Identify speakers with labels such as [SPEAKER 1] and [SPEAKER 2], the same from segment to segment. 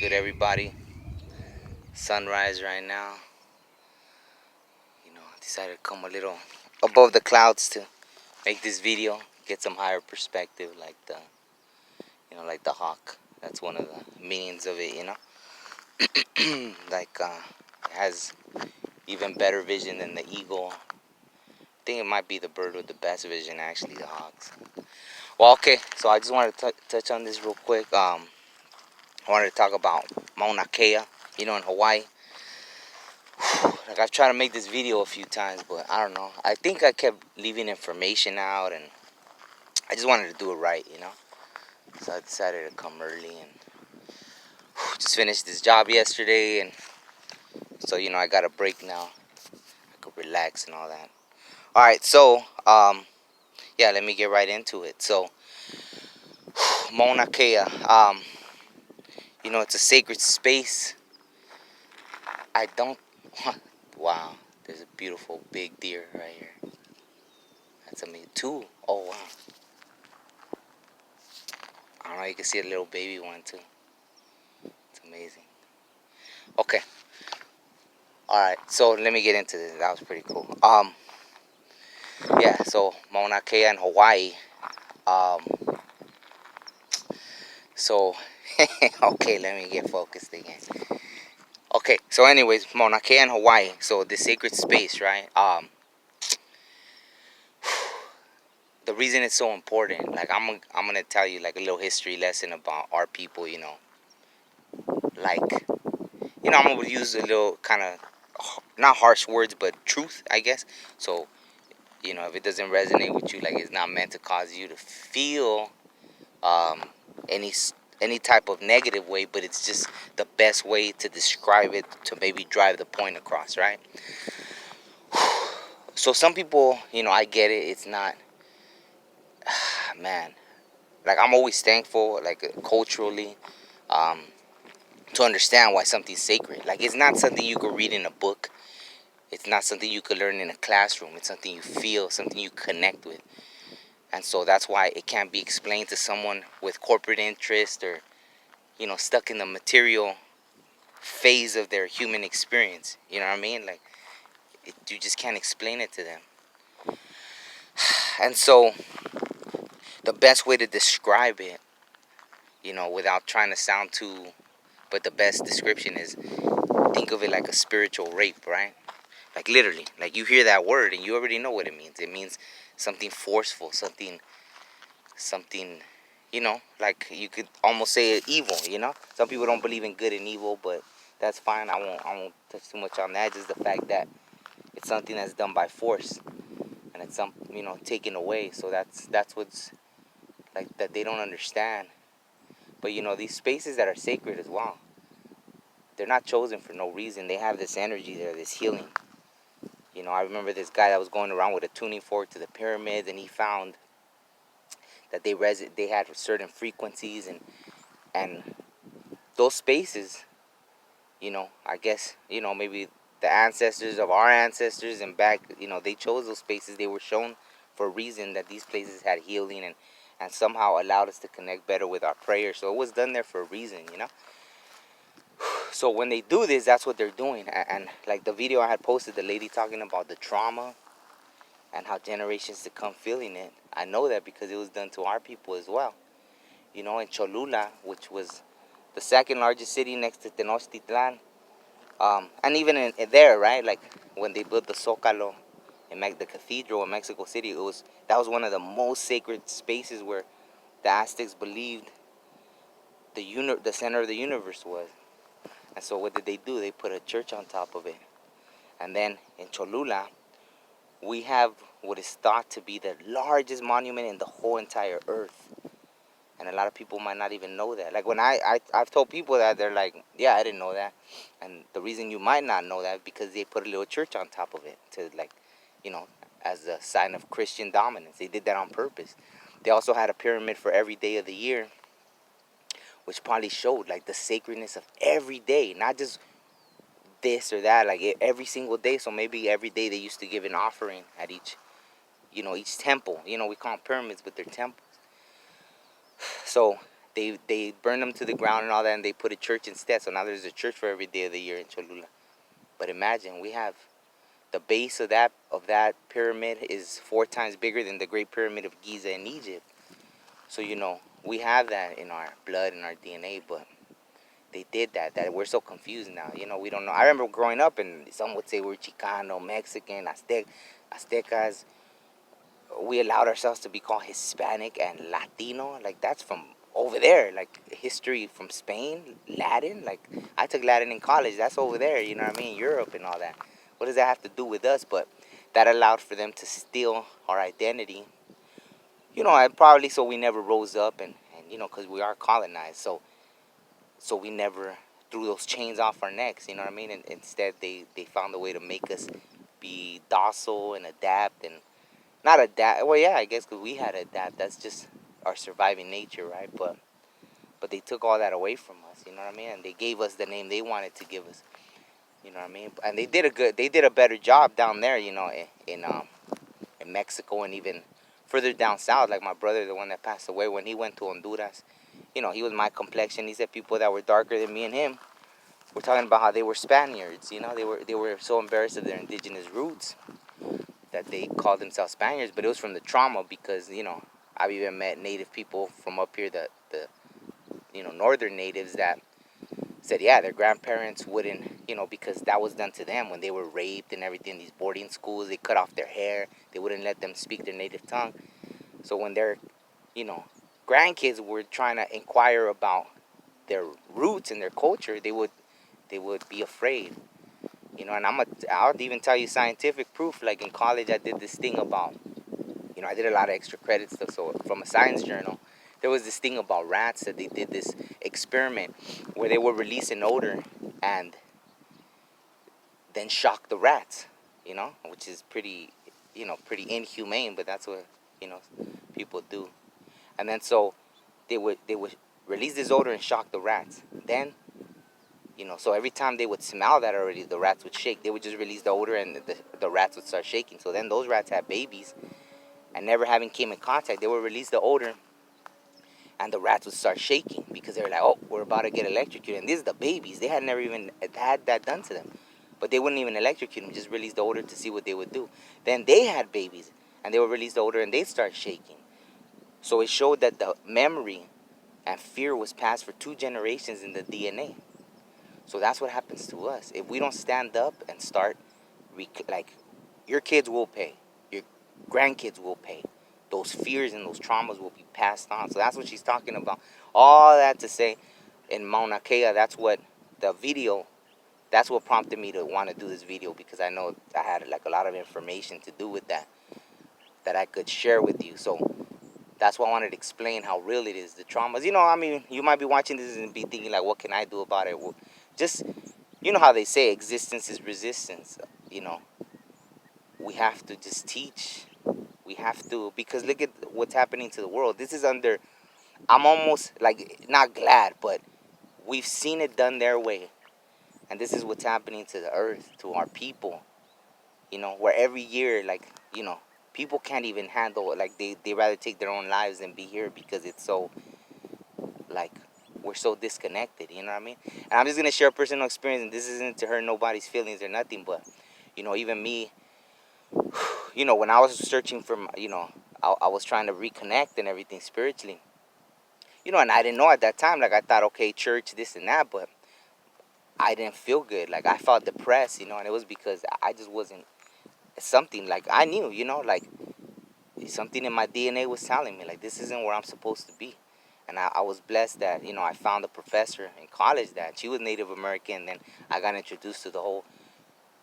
[SPEAKER 1] good, everybody? Sunrise right now. I decided to come a little above the clouds to make this video, get some higher perspective, like the hawk. That's one of the meanings of it. It has even better vision than the eagle. I think it might be the bird with the best vision, actually, the hawks. Well, okay, so I just wanted to touch on this real quick. I wanted to talk about Mauna Kea, in Hawaii. Like, I've tried to make this video a few times, but I don't know. I think I kept leaving information out, and I just wanted to do it right. So I decided to come early and just finished this job yesterday, and so I got a break now. I could relax and all that. All right, so yeah, let me get right into it. So Mauna Kea, it's a sacred space. I don't. Wow, there's a beautiful big deer right here. That's amazing. Two. Oh wow. I don't know. You can see a little baby one too. It's amazing. Okay. All right. So let me get into this. That was pretty cool. Yeah. So Mauna Kea in Hawaii. Um. So. Okay. Let me get focused again. Okay. So, anyways, Mauna Kea in Hawaii. So the sacred space, right? The reason it's so important. Like I'm gonna tell you like a little history lesson about our people. Like I'm gonna use a little kind of not harsh words, but truth, I guess. So if it doesn't resonate with you, like it's not meant to cause you to feel um, any any type of negative way, but it's just the best way to describe it to maybe drive the point across, right? So some people, I get it. It's not, man. Like I'm always thankful, like culturally, um, to understand why something's sacred. Like it's not something you could read in a book. It's not something you could learn in a classroom. It's something you feel, something you connect with. And so that's why it can't be explained to someone with corporate interest or, stuck in the material phase of their human experience. You know what I mean? Like, you just can't explain it to them. And so the best way to describe it, without trying to sound too, but the best description is think of it like a spiritual rape, right? Like literally, like you hear that word and you already know what it means. It means something forceful, something, like you could almost say evil. Some people don't believe in good and evil, but that's fine. I won't touch too much on that. Just the fact that it's something that's done by force, and it's taken away. So that's what's like that they don't understand. But these spaces that are sacred as well, they're not chosen for no reason. They have this energy there, this healing. I remember this guy that was going around with a tuning fork to the pyramids, and he found that they had certain frequencies, and those spaces, I guess, maybe the ancestors of our ancestors and back, they chose those spaces. They were shown for a reason that these places had healing and somehow allowed us to connect better with our prayers. So it was done there for a reason. So when they do this, that's what they're doing. And like the video I had posted, the lady talking about the trauma and how generations to come feeling it. I know that because it was done to our people as well. In Cholula, which was the second largest city next to Tenochtitlan, and even in there, right? Like when they built the Zócalo the cathedral in Mexico City, that was one of the most sacred spaces where the Aztecs believed the center of the universe was. And so what did they do? They put a church on top of it. And then in Cholula, we have what is thought to be the largest monument in the whole entire earth. And a lot of people might not even know that. Like when I've told people that, they're like, yeah, I didn't know that. And the reason you might not know that because they put a little church on top of it to as a sign of Christian dominance. They did that on purpose. They also had a pyramid for every day of the year, which probably showed like the sacredness of every day, not just this or that, like every single day. So maybe every day they used to give an offering at each temple. We call them pyramids, but they're temples. So they burned them to the ground and all that, and they put a church instead. So now there's a church for every day of the year in Cholula. But imagine, we have the base of that pyramid is 4 times bigger than the Great Pyramid of Giza in Egypt. So we have that in our blood and our DNA, but they did that we're so confused now. We don't know. I remember growing up, and some would say we're Chicano, Mexican, Aztecas. We allowed ourselves to be called Hispanic and Latino. Like, that's from over there. Like, history from Spain, Latin. Like, I took Latin in college. That's over there, you know what I mean? Europe and all that. What does that have to do with us? But that allowed for them to steal our identity. And probably so we never rose up, and because we are colonized. So we never threw those chains off our necks, you know what I mean? And instead, they found a way to make us be docile and adapt, and not adapt. Well, yeah, I guess because we had to adapt. That's just our surviving nature, right? But they took all that away from us, you know what I mean? And they gave us the name they wanted to give us, you know what I mean? And they did a better job down there, in Mexico, and even further down south. Like my brother, the one that passed away, when he went to Honduras, he was my complexion. He said people that were darker than me and him were talking about how they were Spaniards. They were so embarrassed of their indigenous roots that they called themselves Spaniards. But it was from the trauma, because I've even met native people from up here, the northern natives, that said, yeah, their grandparents wouldn't, because that was done to them when they were raped and everything. These boarding schools, they cut off their hair. They wouldn't let them speak their native tongue. So when their, grandkids were trying to inquire about their roots and their culture, they would be afraid. And I'll even tell you scientific proof. Like in college, I did this thing about, I did a lot of extra credit stuff. So from a science journal, there was this thing about rats, that they did this experiment where they would release an odor and then shock the rats, which is pretty inhumane, but that's what, you know, people do. And then so they would release this odor and shock the rats. Then, so every time they would smell that already, the rats would shake. They would just release the odor, and the rats would start shaking. So then those rats had babies, and never having came in contact, they would release the odor, and the rats would start shaking, because they were like, oh, we're about to get electrocuted. And these are the babies. They had never even had that done to them. But they wouldn't even electrocute them, just release the odor to see what they would do. Then they had babies, and they would release the odor, and they'd start shaking. So it showed that the memory and fear was passed for 2 generations in the DNA. So that's what happens to us. If we don't stand up and start, like, your kids will pay. Your grandkids will pay. Those fears and those traumas will be passed on. So that's what she's talking about. All that to say, in Mauna Kea, that's what prompted me to want to do this video, because I know I had like a lot of information to do with that I could share with you. So that's why I wanted to explain how real it is, the traumas. I mean, you might be watching this and be thinking like, what can I do about it? Well, just, how they say existence is resistance. We have to just teach. We have to, because look at what's happening to the world. I'm almost like, not glad, but we've seen it done their way. And this is what's happening to the earth, to our people. Where every year, like, people can't even handle, like, they rather take their own lives than be here, because it's so, like, we're so disconnected, you know what I mean? And I'm just going to share a personal experience, and this isn't to hurt nobody's feelings or nothing, but, even me, when I was searching for, I was trying to reconnect and everything spiritually, and I didn't know at that time, like, I thought, okay, church, this and that, but I didn't feel good. Like, I felt depressed, and it was because I just wasn't, something, like, I knew, like, something in my DNA was telling me, like, this isn't where I'm supposed to be. And I was blessed that, I found a professor in college that she was Native American. Then I got introduced to the whole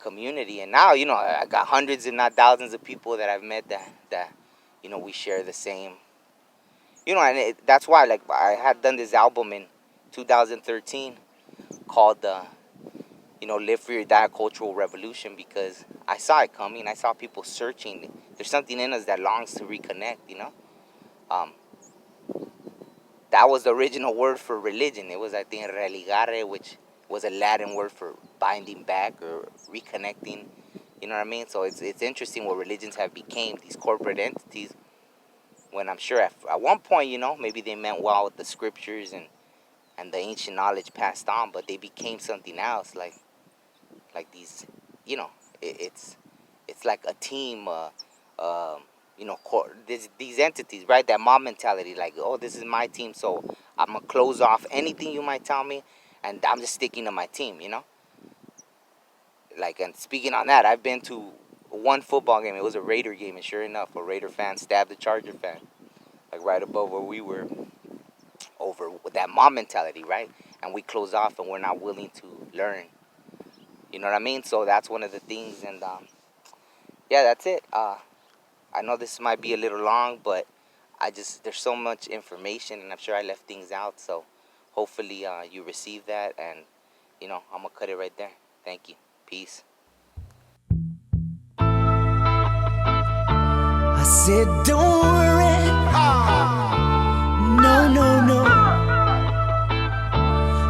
[SPEAKER 1] community. And now, I got hundreds, if not thousands, of people that I've met that we share the same. And that's why, like, I had done this album in 2013 called Live for Your Die Cultural Revolution, because I saw it coming. I saw people searching. There's something in us that longs to reconnect, Um, that was the original word for religion. It was, I think, religare, which was a Latin word for binding back or reconnecting. You know what I mean? So it's interesting what religions have become, these corporate entities when I'm sure at one point, you know, maybe they meant well with the scriptures and the ancient knowledge passed on, but they became something else, like these, you know, it's like a team, you know, these entities, right? That mob mentality, like, oh, this is my team, so I'm gonna close off anything you might tell me, and I'm just sticking to my team, you know. Like, and speaking on that, I've been to one football game. It was a Raider game, and sure enough, a Raider fan stabbed a Charger fan, like right above where we were, over with that mob mentality, right? And we close off, and we're not willing to learn. You know what I mean? So that's one of the things, and yeah, that's it. I know this might be a little long, but there's so much information, and I'm sure I left things out. So hopefully you receive that, and you know, I'm gonna cut it right there. Thank you. Peace.
[SPEAKER 2] I said, don't worry. No, no, no.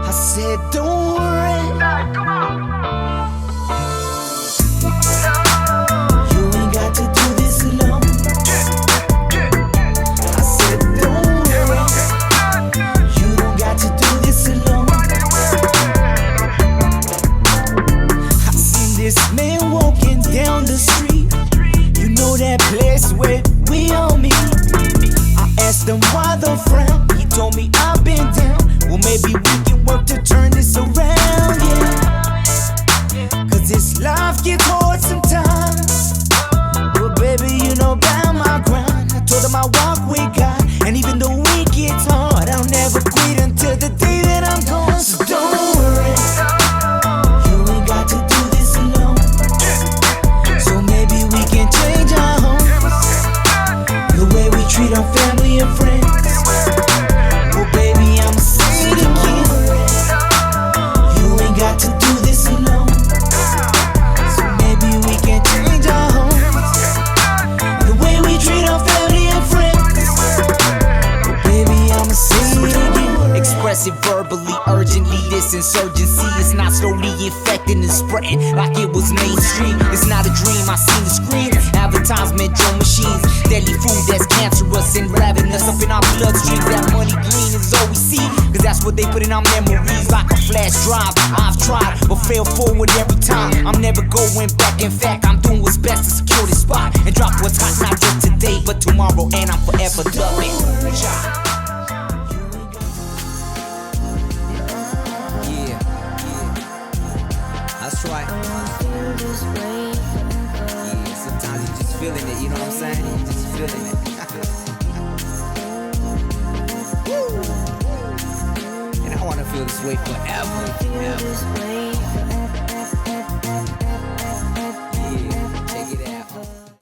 [SPEAKER 2] I said, don't worry. You ain't got to do this alone. I said, don't worry. You don't got to do this alone. I seen this man walking down the street. You know that place where we all meet. I asked him why the frown. He told me I've been down. Well, maybe we can work to turn this around, yeah. Cause this life gets hard sometimes. But baby, you know about my grind. I told him I walk with God. And even though it gets hard, I'll never quit until the day that I'm gone. So don't worry. You ain't got to do this alone. So maybe we can change our home, the way we treat our family and friends. Well, baby, I'ma say it again. You ain't got to do this alone. So maybe we can change our home, the way we treat our family and friends. Well, baby, I'ma say it again. Express it verbally, urgently. This insurgency is not slowly infecting and spreading like it was mainstream. It's not a dream, I seen the screen. Advertisement, Joe machines, deadly food that's cancerous and ravenous up in our bloodstreams. That money green is all we see, cause that's what they put in our memories like a flash drive. I've tried, but fail forward every time. I'm never going back, in fact, I'm doing what's best to secure this spot and drop what's hot, not just today, but tomorrow, and I'm forever dubbing. That's right. Yeah, sometimes you just feeling it, you know what I'm saying? You just feeling it. And I wanna feel this way forever.